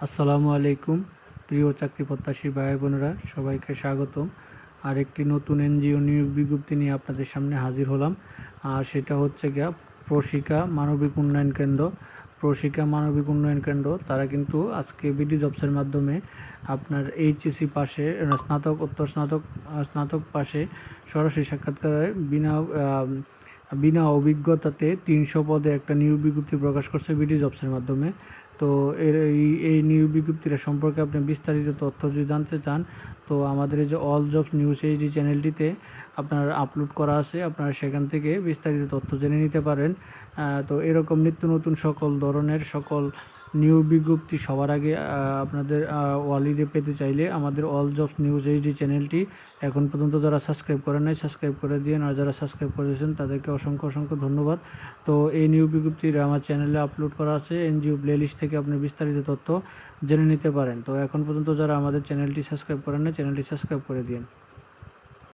আসসালামু আলাইকুম প্রিয় চাকরি প্রত্যাশী ভাই বোনেরা, সবাইকে স্বাগতম। আর একটি নতুন এনজিও নিয়োগ বিজ্ঞপ্তি নিয়ে আপনাদের সামনে হাজির হলাম। আর সেটা হচ্ছে গিয়া প্রশিকা মানবিক উন্নয়ন কেন্দ্র। প্রশিকা মানবিক উন্নয়ন কেন্দ্র তারা কিন্তু আজকে বিডি জবসের মাধ্যমে আপনার এইচএসসি পাশে স্নাতকোত্তর স্নাতক পাশে সরাসরি সাক্ষাৎকারে বিনা অভিজ্ঞতাতে 300 পদে একটা নিয়োগ বিজ্ঞপ্তি প্রকাশ করছে বিডি জবসের মাধ্যমে। তো এই নিয়োগ বিজ্ঞপ্তিটা সম্পর্কে আপনি বিস্তারিত তথ্য যদি জানতে চান, তো আমাদের এই যে অল জবস নিউজ এইচডি চ্যানেলটিতে আপনার আপলোড করা আছে, আপনারা সেখান থেকে বিস্তারিত তথ্য জেনে নিতে পারেন। তো এরকম নিত্য নতুন সকল ধরনের নিয়োগ বিজ্ঞপ্তি সবার আগে আপনাদের ওয়ালিডে পেতে চাইলে আমাদের অল জবস নিউজ এইচডি চ্যানেলটি এখন পর্যন্ত যারা সাবস্ক্রাইব করেন নাই সাবস্ক্রাইব করে দিয়ে, আর যারা সাবস্ক্রাইব করেছেন তাদেরকে অসংখ্য অসংখ্য ধন্যবাদ। তো এই নিয়োগ বিজ্ঞপ্তির আমার চ্যানেলে আপলোড করা আছে, এনজিও প্লেলিস্ট থেকে আপনি বিস্তারিত তথ্য জেনে নিতে পারেন। তো এখন পর্যন্ত যারা আমাদের চ্যানেলটি সাবস্ক্রাইব করেন না, চ্যানেলটি সাবস্ক্রাইব করে দিন।